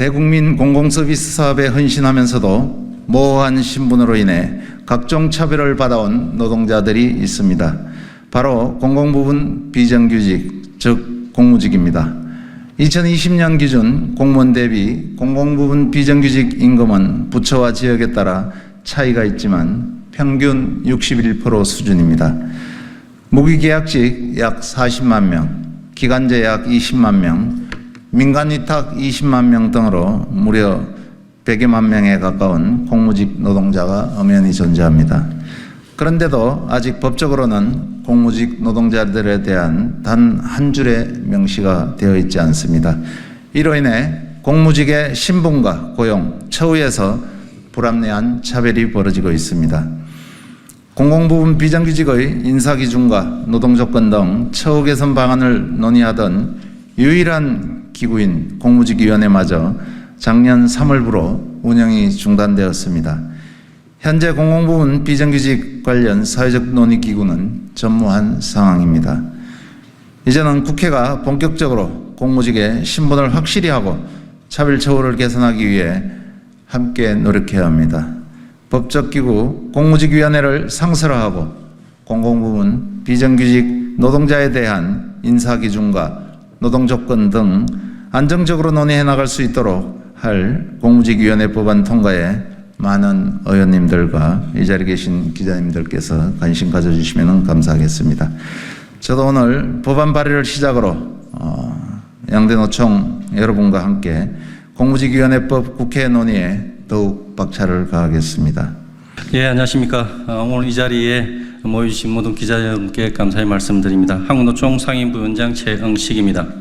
대국민 공공서비스 사업에 헌신하면서도 모호한 신분으로 인해 각종 차별을 받아온 노동자들이 있습니다. 바로 공공부문 비정규직, 즉 공무직입니다. 2020년 기준 공무원 대비 공공부문 비정규직 임금은 부처와 지역에 따라 차이가 있지만 평균 61% 수준입니다. 무기계약직 약 40만 명, 기간제 약 20만 명, 민간위탁 20만 명 등으로 무려 100여만 명에 가까운 공무직 노동자가 엄연히 존재합니다. 그런데도 아직 법적으로는 공무직 노동자들에 대한 단 한 줄의 명시가 되어 있지 않습니다. 이로 인해 공무직의 신분과 고용, 처우에서 불합리한 차별이 벌어지고 있습니다. 공공부문 비정규직의 인사기준과 노동조건 등 처우 개선 방안을 논의하던 유일한 기구인 공무직위원회마저 작년 3월부로 운영이 중단되었습니다. 현재 공공부문 비정규직 관련 사회적 논의기구는 전무한 상황입니다. 이제는 국회가 본격적으로 공무직의 신분을 확실히 하고 차별 처우를 개선하기 위해 함께 노력해야 합니다. 법적기구 공무직위원회를 상설화하고 공공부문 비정규직 노동자에 대한 인사기준과 노동조건 등 안정적으로 논의해 나갈 수 있도록 할 공무직위원회 법안 통과에 많은 의원님들과 이 자리에 계신 기자님들께서 관심 가져주시면 감사하겠습니다. 저도 오늘 법안 발의를 시작으로 양대 노총 여러분과 함께 공무직위원회법 국회 논의에 더욱 박차를 가하겠습니다. 예, 안녕하십니까. 오늘 이 자리에 모여주신 모든 기자님께 감사의 말씀드립니다. 한국노총 상임부위원장 최응식입니다.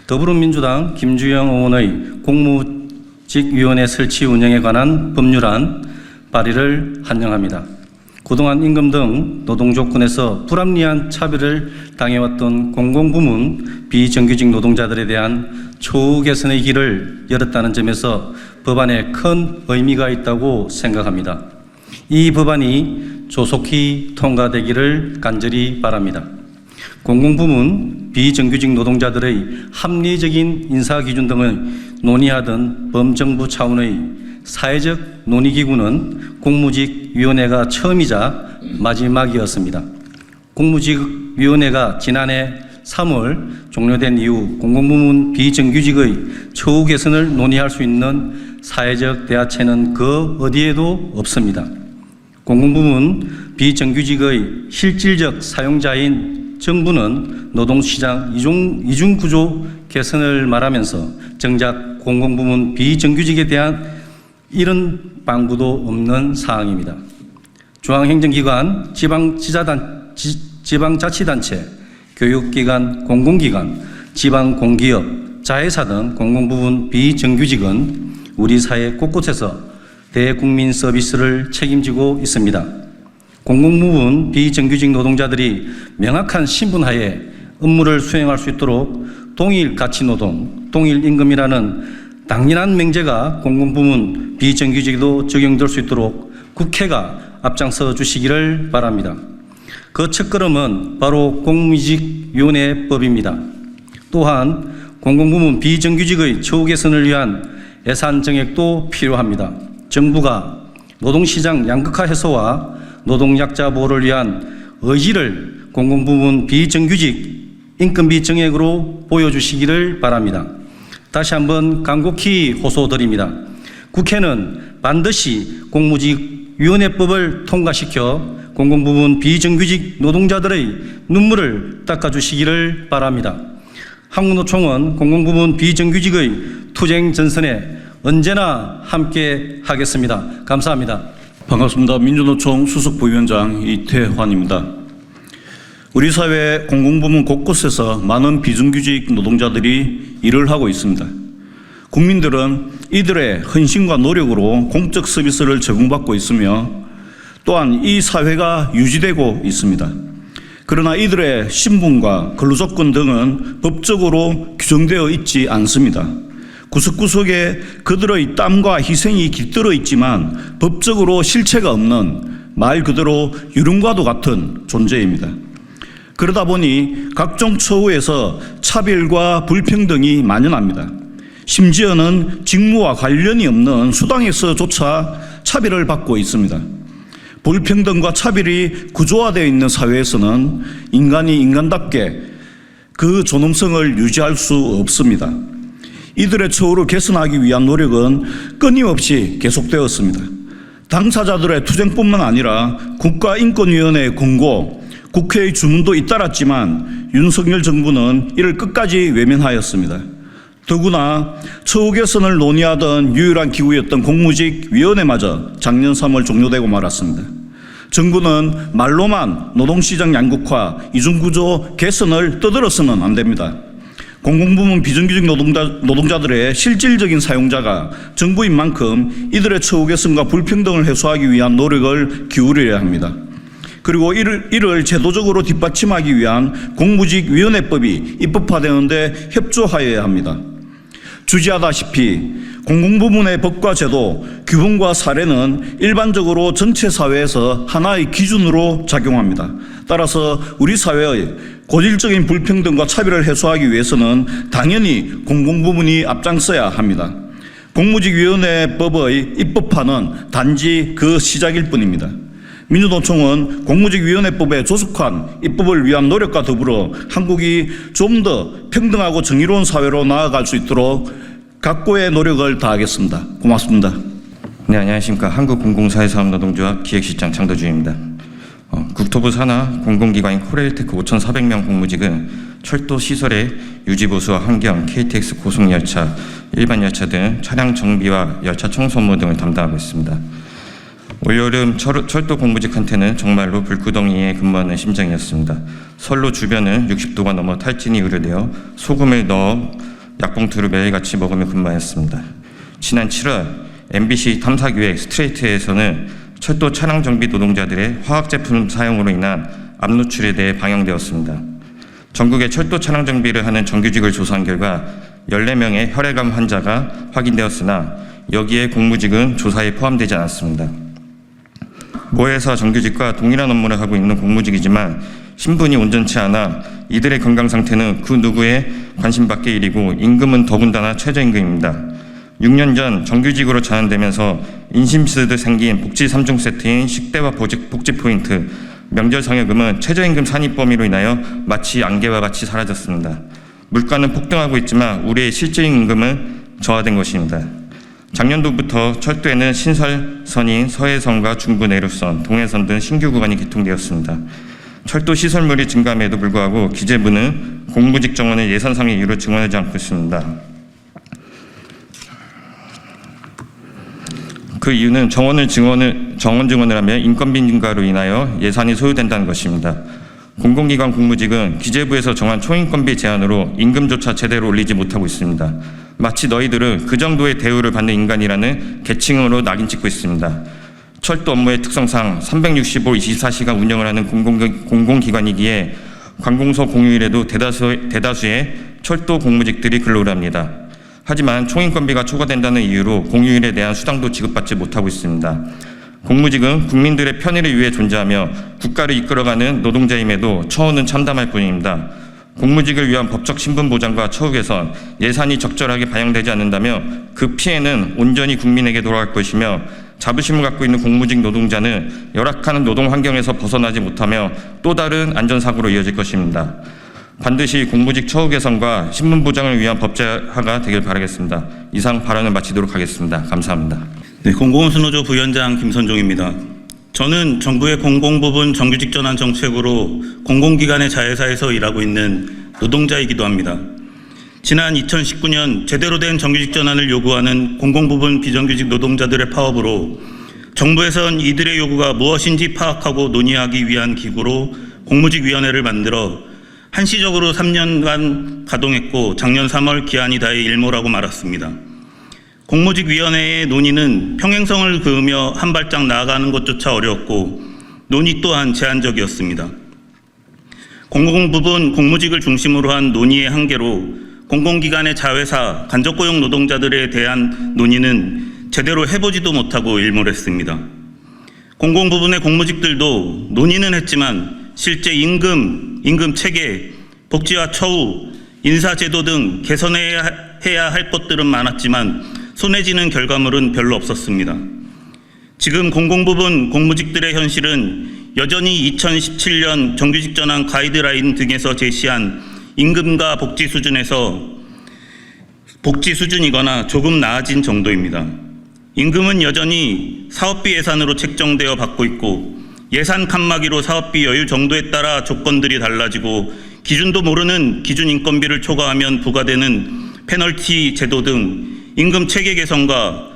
더불어민주당 김주영 의원의 공무직위원회 설치 운영에 관한 법률안 발의를 환영합니다. 그동안 임금 등 노동조건에서 불합리한 차별을 당해왔던 공공부문 비정규직 노동자들에 대한 처우 개선의 길을 열었다는 점에서 법안에 큰 의미가 있다고 생각합니다. 이 법안이 조속히 통과되기를 간절히 바랍니다. 공공부문 비정규직 노동자들의 합리적인 인사기준 등을 논의하던 범정부 차원의 사회적 논의기구는 공무직위원회가 처음이자 마지막이었습니다. 공무직위원회가 지난해 3월 종료된 이후 공공부문 비정규직의 처우 개선을 논의할 수 있는 사회적 대화체는 그 어디에도 없습니다. 공공부문 비정규직의 실질적 사용자인 정부는 노동시장 이중구조 개선을 말하면서 정작 공공부문 비정규직에 대한 이런 방구도 없는 사항입니다. 중앙행정기관, 지방자치단체, 교육기관, 공공기관, 지방공기업, 자회사 등 공공부문 비정규직은 우리 사회 곳곳에서 대국민 서비스를 책임지고 있습니다. 공공부문 비정규직 노동자들이 명확한 신분하에 업무를 수행할 수 있도록 동일 가치노동, 동일 임금이라는 당연한 명제가 공공부문 비정규직에도 적용될 수 있도록 국회가 앞장서 주시기를 바랍니다. 그 첫걸음은 바로 공무직위원회법입니다. 또한 공공부문 비정규직의 처우 개선을 위한 예산 정액도 필요합니다. 정부가 노동시장 양극화 해소와 노동약자 보호를 위한 의지를 공공부문 비정규직 인건비 정액으로 보여주시기를 바랍니다. 다시 한번 간곡히 호소드립니다. 국회는 반드시 공무직위원회법을 통과시켜 공공부문 비정규직 노동자들의 눈물을 닦아주시기를 바랍니다. 한국노총은 공공부문 비정규직의 투쟁 전선에 언제나 함께 하겠습니다. 감사합니다. 반갑습니다. 민주노총 수석부위원장 이태환입니다. 우리 사회 공공부문 곳곳에서 많은 비정규직 노동자들이 일을 하고 있습니다. 국민들은 이들의 헌신과 노력으로 공적 서비스를 제공받고 있으며 또한 이 사회가 유지되고 있습니다. 그러나 이들의 신분과 근로조건 등은 법적으로 규정되어 있지 않습니다. 구석구석에 그들의 땀과 희생이 깃들어 있지만 법적으로 실체가 없는 말 그대로 유령과도 같은 존재입니다. 그러다 보니 각종 처우에서 차별과 불평등이 만연합니다. 심지어는 직무와 관련이 없는 수당에서조차 차별을 받고 있습니다. 불평등과 차별이 구조화되어 있는 사회에서는 인간이 인간답게 그 존엄성을 유지할 수 없습니다. 이들의 처우를 개선하기 위한 노력은 끊임없이 계속되었습니다. 당사자들의 투쟁뿐만 아니라 국가인권위원회의 권고, 국회의 주문도 잇따랐지만 윤석열 정부는 이를 끝까지 외면하였습니다. 더구나 처우 개선을 논의하던 유일한 기구였던 공무직위원회마저 작년 3월 종료되고 말았습니다. 정부는 말로만 노동시장 양극화, 이중구조 개선을 떠들어서는 안 됩니다. 공공부문 비정규직 노동자들의 실질적인 사용자가 정부인 만큼 이들의 처우 개선과 불평등을 해소하기 위한 노력을 기울여야 합니다. 그리고 이를 제도적으로 뒷받침하기 위한 공무직위원회법이 입법화되는 데 협조하여야 합니다. 주지하다시피 공공부문의 법과 제도, 규범과 사례는 일반적으로 전체 사회에서 하나의 기준으로 작용합니다. 따라서 우리 사회의 고질적인 불평등과 차별을 해소하기 위해서는 당연히 공공부문이 앞장서야 합니다. 공무직위원회법의 입법화는 단지 그 시작일 뿐입니다. 민주노총은 공무직위원회법의 조속한 입법을 위한 노력과 더불어 한국이 좀 더 평등하고 정의로운 사회로 나아갈 수 있도록 각고의 노력을 다하겠습니다. 고맙습니다. 네, 안녕하십니까. 한국공공사회사업노동조합 기획실장 장도주입니다. 국토부 산하 공공기관인 코레일테크 5,400명 공무직은 철도 시설의 유지보수와 환경, KTX 고속열차, 일반 열차 등 차량 정비와 열차 청소 업무 등을 담당하고 있습니다. 올여름 철도 공무직한테는 정말로 불구덩이에 근무하는 심정이었습니다. 선로 주변은 60도가 넘어 탈진이 우려되어 소금을 넣어 약봉투를 매일같이 먹으며 근무하였습니다. 지난 7월 MBC 탐사기획 스트레이트에서는 철도 차량 정비 노동자들의 화학제품 사용으로 인한 압노출에 대해 방영되었습니다. 전국의 철도 차량 정비를 하는 정규직을 조사한 결과 14명의 혈액암 환자가 확인되었으나 여기에 공무직은 조사에 포함되지 않았습니다. 모회사 정규직과 동일한 업무를 하고 있는 공무직이지만 신분이 온전치 않아 이들의 건강 상태는 그 누구의 관심밖의 일이고 임금은 더군다나 최저임금입니다. 6년 전 정규직으로 전환되면서 인심 쓰듯 생긴 복지 3종 세트인 식대와 복지 포인트, 명절 상여금은 최저임금 산입 범위로 인하여 마치 안개와 같이 사라졌습니다. 물가는 폭등하고 있지만 우리의 실질 임금은 저하된 것입니다. 작년도부터 철도에는 신설선인 서해선과 중부 내륙선, 동해선 등 신규 구간이 개통되었습니다. 철도 시설물이 증감에도 불구하고 기재부는 공무직 정원을 예산상의 이유로 증원하지 않고 있습니다. 그 이유는 정원 증원을 하면 인건비 증가로 인하여 예산이 소요된다는 것입니다. 공공기관 공무직은 기재부에서 정한 총인건비 제한으로 임금조차 제대로 올리지 못하고 있습니다. 마치 너희들은 그 정도의 대우를 받는 인간이라는 계칭으로 낙인 찍고 있습니다. 철도 업무의 특성상 365 24시간 운영을 하는 공공기관이기에 관공서 공휴일에도 대다수의 철도 공무직들이 근로를 합니다. 하지만 총인건비가 초과된다는 이유로 공휴일에 대한 수당도 지급받지 못하고 있습니다. 공무직은 국민들의 편의를 위해 존재하며 국가를 이끌어가는 노동자임에도 처우는 참담할 뿐입니다. 공무직을 위한 법적 신분 보장과 처우 개선, 예산이 적절하게 반영되지 않는다면 그 피해는 온전히 국민에게 돌아갈 것이며 자부심을 갖고 있는 공무직 노동자는 열악한 노동 환경에서 벗어나지 못하며 또 다른 안전사고로 이어질 것입니다. 반드시 공무직 처우 개선과 신분 보장을 위한 법제화가 되길 바라겠습니다. 이상 발언을 마치도록 하겠습니다. 감사합니다. 네, 공공운수노조 부위원장 김선종입니다. 저는 정부의 공공부문 정규직 전환 정책으로 공공기관의 자회사에서 일하고 있는 노동자이기도 합니다. 지난 2019년 제대로 된 정규직 전환을 요구하는 공공부문 비정규직 노동자들의 파업으로 정부에선 이들의 요구가 무엇인지 파악하고 논의하기 위한 기구로 공무직위원회를 만들어 한시적으로 3년간 가동했고 작년 3월 기한이 다해 일모라고 말았습니다. 공무직위원회의 논의는 평행성을 그으며 한 발짝 나아가는 것조차 어려웠고 논의 또한 제한적이었습니다. 공공부문 공무직을 중심으로 한 논의의 한계로 공공기관의 자회사, 간접고용 노동자들에 대한 논의는 제대로 해보지도 못하고 일몰했습니다. 공공부문의 공무직들도 논의는 했지만 실제 임금 체계, 복지와 처우, 인사제도 등 개선해야 해야 할 것들은 많았지만 손에 쥐는 결과물은 별로 없었습니다. 지금 공공부문 공무직들의 현실은 여전히 2017년 정규직 전환 가이드라인 등에서 제시한 임금과 복지 수준이거나 조금 나아진 정도입니다. 임금은 여전히 사업비 예산으로 책정되어 받고 있고 예산 칸막이로 사업비 여유 정도에 따라 조건들이 달라지고 기준도 모르는 기준 인건비를 초과하면 부과되는 페널티 제도 등 임금 체계 개선과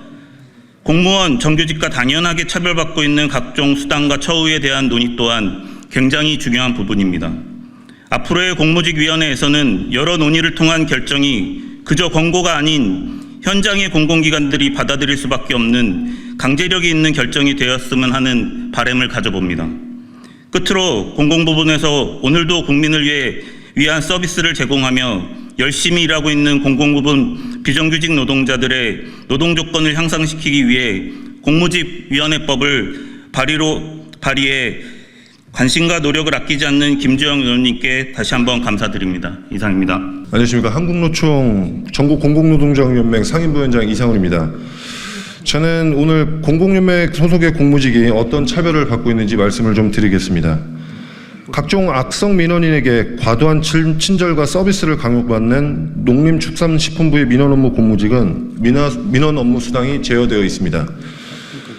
공무원 정규직과 당연하게 차별받고 있는 각종 수당과 처우에 대한 논의 또한 굉장히 중요한 부분입니다. 앞으로의 공무직위원회에서는 여러 논의를 통한 결정이 그저 권고가 아닌 현장의 공공기관들이 받아들일 수밖에 없는 강제력이 있는 결정이 되었으면 하는 바람을 가져봅니다. 끝으로 공공부문에서 오늘도 국민을 위한 서비스를 제공하며 열심히 일하고 있는 공공부문 비정규직 노동자들의 노동조건을 향상시키기 위해 공무집위원회법을 발의해 관심과 노력을 아끼지 않는 김주영 의원님께 다시 한번 감사드립니다. 이상입니다. 안녕하십니까. 한국노총 전국공공노동자연맹 상임부위원장 이상훈입니다. 저는 오늘 공공연맹 소속의 공무직이 어떤 차별을 받고 있는지 말씀을 좀 드리겠습니다. 각종 악성 민원인에게 과도한 친절과 서비스를 강요받는 농림축산식품부의 민원 업무 공무직은 민원 업무 수당이 제어되어 있습니다.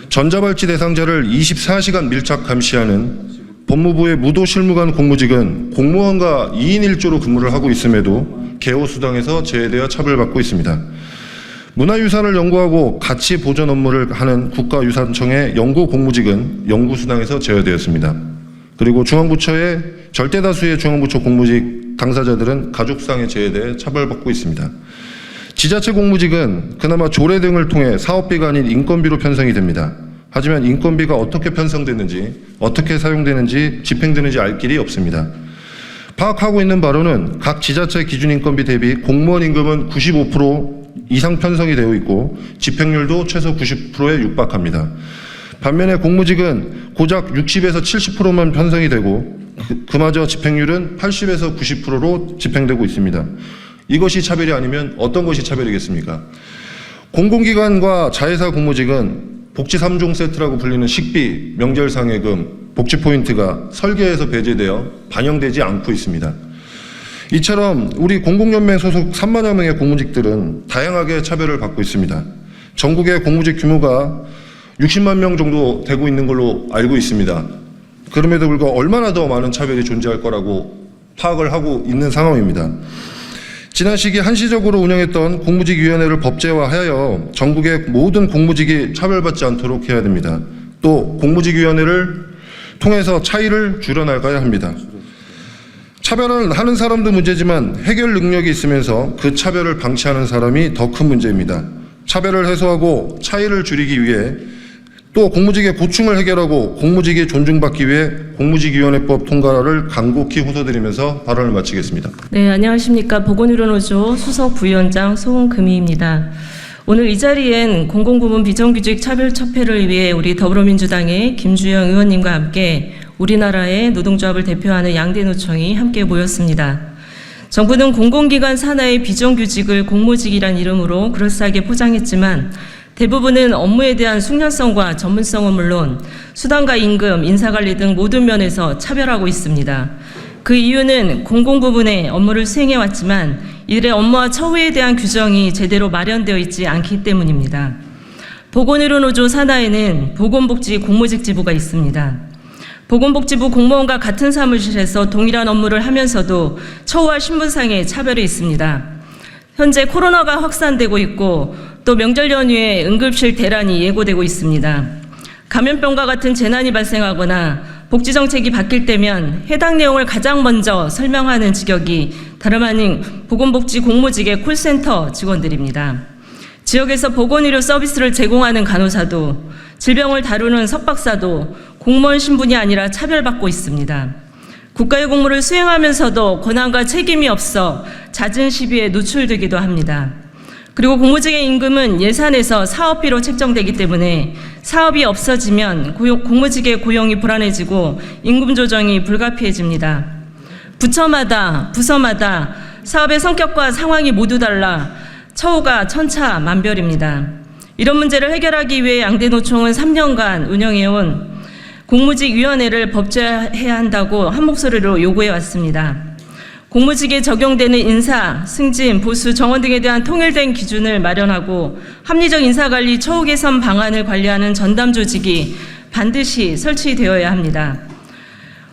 전자발찌 대상자를 24시간 밀착 감시하는 법무부의 무도실무관 공무직은 공무원과 2인 1조로 근무를 하고 있음에도 개호수당에서 제외되어 차별받고 있습니다. 문화유산을 연구하고 가치 보존 업무를 하는 국가유산청의 연구 공무직은 연구수당에서 제외되었습니다. 그리고 중앙부처의 절대다수의 중앙부처 공무직 당사자들은 가족수당에 제외돼 차별받고 있습니다. 지자체 공무직은 그나마 조례 등을 통해 사업비가 아닌 인건비로 편성이 됩니다. 하지만 인건비가 어떻게 편성되는지, 어떻게 사용되는지, 집행되는지 알 길이 없습니다. 파악하고 있는 바로는 각 지자체 기준 인건비 대비 공무원 임금은 95% 이상 편성이 되어 있고 집행률도 최소 90%에 육박합니다. 반면에 공무직은 고작 60에서 70%만 편성이 되고 그마저 집행률은 80에서 90%로 집행되고 있습니다. 이것이 차별이 아니면 어떤 것이 차별이겠습니까? 공공기관과 자회사 공무직은 복지 3종 세트라고 불리는 식비, 명절상해금, 복지 포인트가 설계에서 배제되어 반영되지 않고 있습니다. 이처럼 우리 공공연맹 소속 3만여 명의 공무직들은 다양하게 차별을 받고 있습니다. 전국의 공무직 규모가 60만 명 정도 되고 있는 걸로 알고 있습니다. 그럼에도 불구하고 얼마나 더 많은 차별이 존재할 거라고 파악을 하고 있는 상황입니다. 지난 시기 한시적으로 운영했던 공무직위원회를 법제화하여 전국의 모든 공무직이 차별받지 않도록 해야 됩니다. 또 공무직위원회를 통해서 차이를 줄여나가야 합니다. 차별을 하는 사람도 문제지만 해결 능력이 있으면서 그 차별을 방치하는 사람이 더 큰 문제입니다. 차별을 해소하고 차이를 줄이기 위해 또 공무직의 고충을 해결하고 공무직이 존중받기 위해 공무직위원회법 통과를 간곡히 호소드리면서 발언을 마치겠습니다. 네, 안녕하십니까. 보건의료노조 수석 부위원장 송금희입니다. 오늘 이 자리엔 공공부문 비정규직 차별철폐를 위해 우리 더불어민주당의 김주영 의원님과 함께 우리나라의 노동조합을 대표하는 양대노총이 함께 모였습니다. 정부는 공공기관 산하의 비정규직을 공무직이란 이름으로 그럴싸하게 포장했지만 대부분은 업무에 대한 숙련성과 전문성은 물론 수당과 임금, 인사관리 등 모든 면에서 차별하고 있습니다. 그 이유는 공공부문의 업무를 수행해왔지만 이들의 업무와 처우에 대한 규정이 제대로 마련되어 있지 않기 때문입니다. 보건의료노조 산하에는 보건복지 공무직지부가 있습니다. 보건복지부 공무원과 같은 사무실에서 동일한 업무를 하면서도 처우와 신분상의 차별이 있습니다. 현재 코로나가 확산되고 있고 또 명절 연휴에 응급실 대란이 예고되고 있습니다. 감염병과 같은 재난이 발생하거나 복지정책이 바뀔 때면 해당 내용을 가장 먼저 설명하는 직역이 다름 아닌 보건복지 공무직의 콜센터 직원들입니다. 지역에서 보건의료 서비스를 제공하는 간호사도 질병을 다루는 석박사도 공무원 신분이 아니라 차별받고 있습니다. 국가의 공무를 수행하면서도 권한과 책임이 없어 잦은 시비에 노출되기도 합니다. 그리고 공무직의 임금은 예산에서 사업비로 책정되기 때문에 사업이 없어지면 공무직의 고용이 불안해지고 임금 조정이 불가피해집니다. 부처마다 부서마다 사업의 성격과 상황이 모두 달라 처우가 천차만별입니다. 이런 문제를 해결하기 위해 양대노총은 3년간 운영해온 공무직위원회를 법제해야 한다고 한 목소리로 요구해 왔습니다. 공무직에 적용되는 인사, 승진, 보수, 정원 등에 대한 통일된 기준을 마련하고 합리적 인사관리, 처우 개선 방안을 관리하는 전담 조직이 반드시 설치되어야 합니다.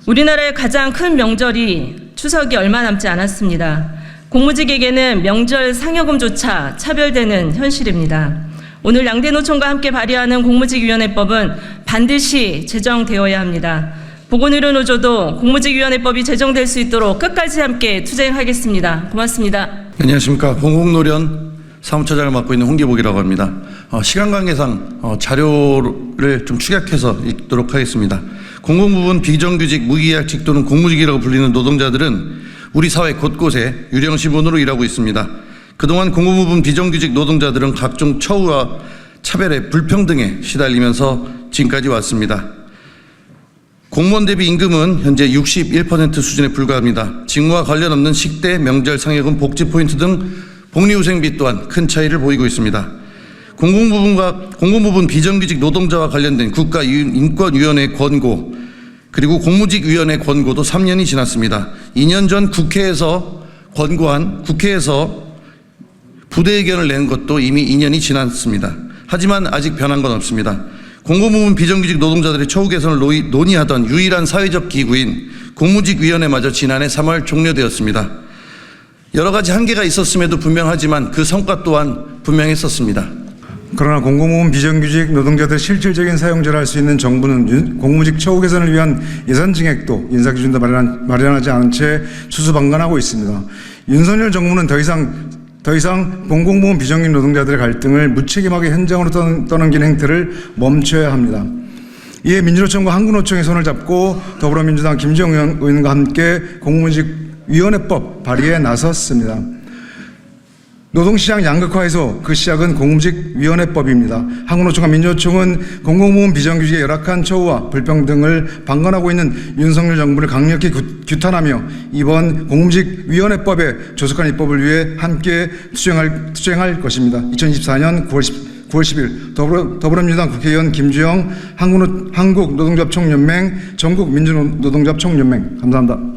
우리나라의 가장 큰 명절이 추석이 얼마 남지 않았습니다. 공무직에게는 명절 상여금조차 차별되는 현실입니다. 오늘 양대노총과 함께 발의하는 공무직위원회법은 반드시 제정되어야 합니다. 보건의료노조도 공무직위원회법이 제정될 수 있도록 끝까지 함께 투쟁하겠습니다. 고맙습니다. 안녕하십니까. 공공노련 사무처장을 맡고 있는 홍기복이라고 합니다. 시간 관계상 자료를 좀 축약해서 읽도록 하겠습니다. 공공부문 비정규직, 무계약직 또는 공무직이라고 불리는 노동자들은 우리 사회 곳곳에 유령신분으로 일하고 있습니다. 그동안 공공부문 비정규직 노동자들은 각종 처우와 차별의 불평등에 시달리면서 지금까지 왔습니다. 공무원 대비 임금은 현재 61% 수준에 불과합니다. 직무와 관련 없는 식대, 명절 상여금, 복지 포인트 등 복리후생비 또한 큰 차이를 보이고 있습니다. 공공부문 비정규직 노동자와 관련된 국가인권위원회 권고 그리고 공무직위원회 권고도 3년이 지났습니다. 2년 전 국회에서 부대 의견을 낸 것도 이미 2년이 지났습니다. 하지만 아직 변한 건 없습니다. 공공부문 비정규직 노동자들의 처우 개선을 논의하던 유일한 사회적 기구인 공무직위원회마저 지난해 3월 종료되었습니다. 여러 가지 한계가 있었음에도 분명하지만 그 성과 또한 분명했었습니다. 그러나 공공부문 비정규직 노동자들의 실질적인 사용자를 할 수 있는 정부는 공무직 처우 개선을 위한 예산 증액도 인사기준도 마련하지 않은 채 수수방관하고 있습니다. 윤석열 정부는 더 이상 공공부문 비정규직 노동자들의 갈등을 무책임하게 현장으로 떠넘기는 행태를 멈춰야 합니다. 이에 민주노총과 한국노총의 손을 잡고 더불어민주당 김주영 의원과 함께 공무직위원회법 발의에 나섰습니다. 노동시장 양극화에서 그 시작은 공무직위원회법입니다. 한국노총과 민주노총은 공공부문 비정규직의 열악한 처우와 불평등을 방관하고 있는 윤석열 정부를 강력히 규탄하며 이번 공무직위원회법의 조속한 입법을 위해 함께 투쟁할 것입니다. 2024년 9월 10일 더불어민주당 국회의원 김주영, 한국노동조합총연맹, 전국민주노동조합총연맹. 감사합니다.